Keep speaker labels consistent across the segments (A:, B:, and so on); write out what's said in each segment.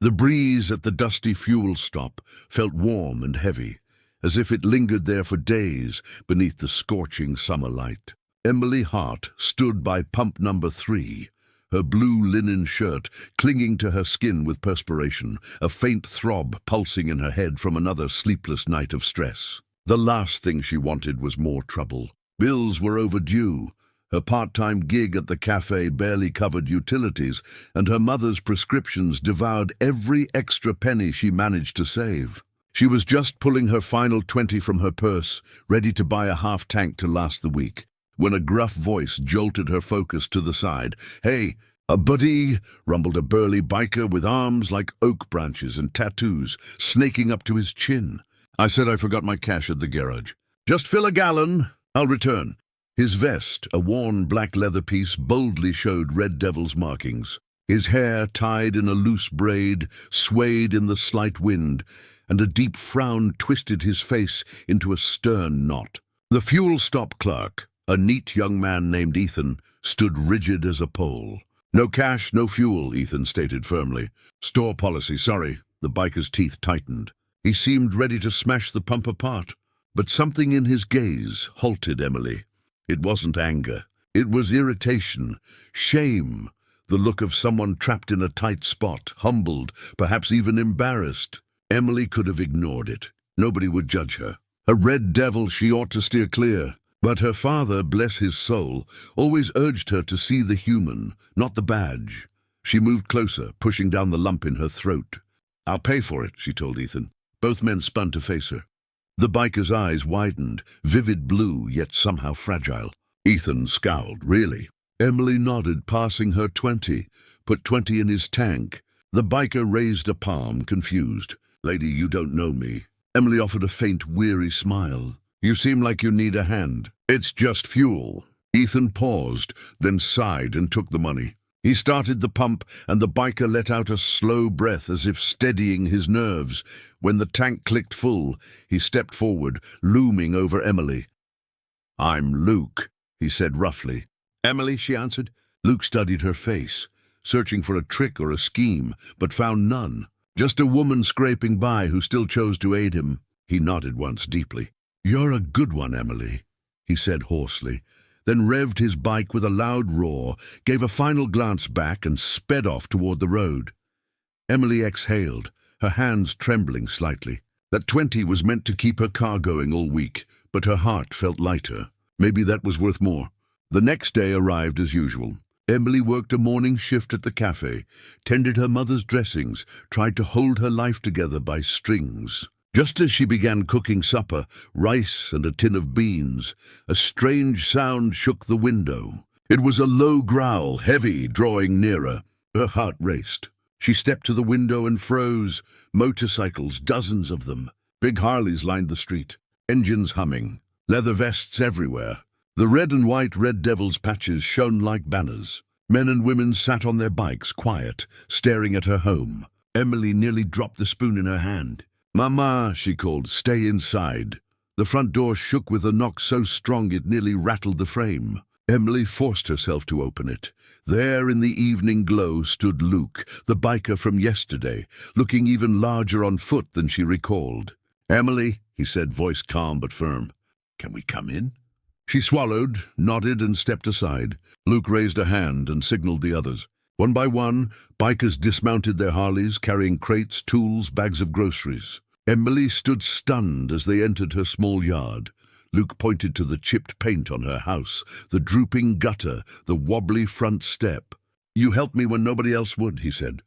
A: The breeze at the dusty fuel stop felt warm and heavy, as if it lingered there for days beneath the scorching summer light. Emily Hart stood by pump number 3, her blue linen shirt clinging to her skin with perspiration, a faint throb pulsing in her head from another sleepless night of stress. The last thing she wanted was more trouble. Bills were overdue. Her part-time gig at the cafe barely covered utilities, and her mother's prescriptions devoured every extra penny she managed to save. She was just pulling her final 20 from her purse, ready to buy a half tank to last the week, when a gruff voice jolted her focus to the side. "Hey, a buddy," rumbled a burly biker with arms like oak branches and tattoos snaking up to his chin. "I said I forgot my cash at the garage. Just fill a gallon. I'll return." His vest, a worn black leather piece, boldly showed Red Devil's markings. His hair, tied in a loose braid, swayed in the slight wind, and a deep frown twisted his face into a stern knot. The fuel stop clerk, a neat young man named Ethan, stood rigid as a pole. "No cash, no fuel," Ethan stated firmly. "Store policy, sorry." The biker's teeth tightened. He seemed ready to smash the pump apart, but something in his gaze halted Emily. It wasn't anger. It was irritation, shame, the look of someone trapped in a tight spot, humbled, perhaps even embarrassed. Emily could have ignored it. Nobody would judge her. A red devil, she ought to steer clear. But her father, bless his soul, always urged her to see the human, not the badge. She moved closer, pushing down the lump in her throat. "I'll pay for it," she told Ethan. Both men spun to face her. The biker's eyes widened, vivid blue, yet somehow fragile. Ethan scowled. "Really?" Emily nodded, passing her 20, put 20 in his tank. The biker raised a palm, confused. "Lady, you don't know me." Emily offered a faint, weary smile. "You seem like you need a hand." "It's just fuel." Ethan paused, then sighed and took the money. He started the pump, and the biker let out a slow breath as if steadying his nerves. When the tank clicked full, he stepped forward, looming over Emily. "I'm Luke," he said roughly. "Emily," she answered. Luke studied her face, searching for a trick or a scheme, but found none. Just a woman scraping by who still chose to aid him. He nodded once deeply. "You're a good one, Emily," he said hoarsely, then revved his bike with a loud roar, gave a final glance back and sped off toward the road. Emily exhaled, her hands trembling slightly. That 20 was meant to keep her car going all week, but her heart felt lighter. Maybe that was worth more. The next day arrived as usual. Emily worked a morning shift at the cafe, tended her mother's dressings, tried to hold her life together by strings. Just as she began cooking supper, rice and a tin of beans, a strange sound shook the window. It was a low growl, heavy, drawing nearer. Her heart raced. She stepped to the window and froze. Motorcycles, dozens of them. Big Harleys lined the street, engines humming, leather vests everywhere. The red and white Red Devil's patches shone like banners. Men and women sat on their bikes, quiet, staring at her home. Emily nearly dropped the spoon in her hand. "Mama," she called, "stay inside." The front door shook with a knock so strong it nearly rattled the frame. Emily forced herself to open it. There in the evening glow stood Luke, the biker from yesterday, looking even larger on foot than she recalled. "Emily," he said, voice calm but firm, "can we come in?" She swallowed, nodded, and stepped aside. Luke raised a hand and signaled the others. One by one, bikers dismounted their Harleys, carrying crates, tools, bags of groceries. Emily stood stunned as they entered her small yard. Luke pointed to the chipped paint on her house, the drooping gutter, the wobbly front step. "You helped me when nobody else would," he said.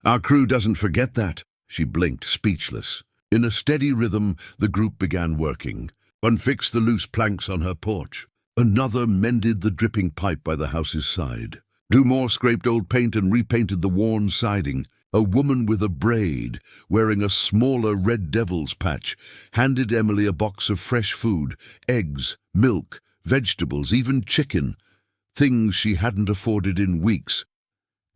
A: "Our crew doesn't forget that." She blinked, speechless. In a steady rhythm, the group began working. One fixed the loose planks on her porch. Another mended the dripping pipe by the house's side. Two more scraped old paint and repainted the worn siding. A woman with a braid, wearing a smaller Red Devil's patch, handed Emily a box of fresh food, eggs, milk, vegetables, even chicken, things she hadn't afforded in weeks.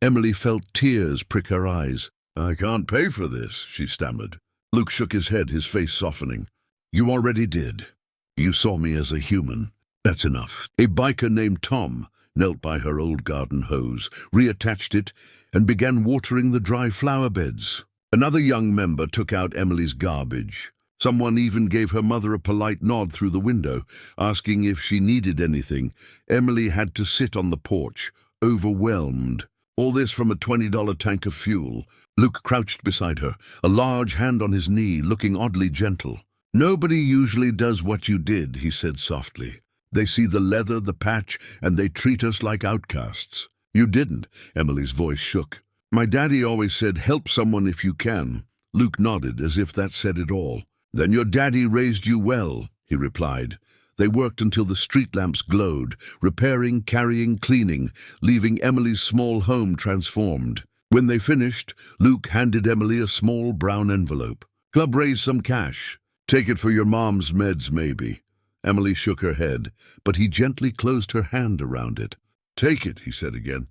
A: Emily felt tears prick her eyes. "I can't pay for this," she stammered. Luke shook his head, his face softening. "You already did. You saw me as a human. That's enough." A biker named Tom knelt by her old garden hose, reattached it, and began watering the dry flower beds. Another young member took out Emily's garbage. Someone even gave her mother a polite nod through the window, asking if she needed anything. Emily had to sit on the porch, overwhelmed. All this from a $20 tank of fuel. Luke crouched beside her, a large hand on his knee, looking oddly gentle. "Nobody usually does what you did," he said softly. "They see the leather, the patch, and they treat us like outcasts." "You didn't," Emily's voice shook. "My daddy always said, help someone if you can." Luke nodded, as if that said it all. "Then your daddy raised you well," he replied. They worked until the street lamps glowed, repairing, carrying, cleaning, leaving Emily's small home transformed. When they finished, Luke handed Emily a small brown envelope. "Club raised some cash. Take it for your mom's meds, maybe." Emily shook her head, but he gently closed her hand around it. "Take it," he said again.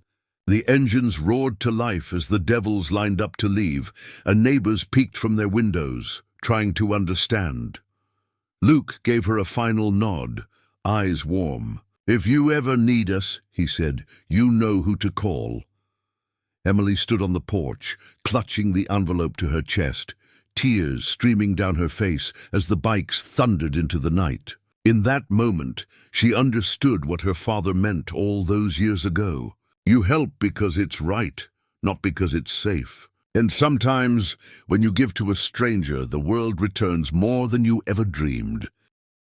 A: The engines roared to life as the devils lined up to leave, and neighbors peeked from their windows, trying to understand. Luke gave her a final nod, eyes warm. "If you ever need us," he said, "you know who to call." Emily stood on the porch, clutching the envelope to her chest, tears streaming down her face as the bikes thundered into the night. In that moment, she understood what her father meant all those years ago. You help because it's right, not because it's safe. And sometimes, when you give to a stranger, the world returns more than you ever dreamed.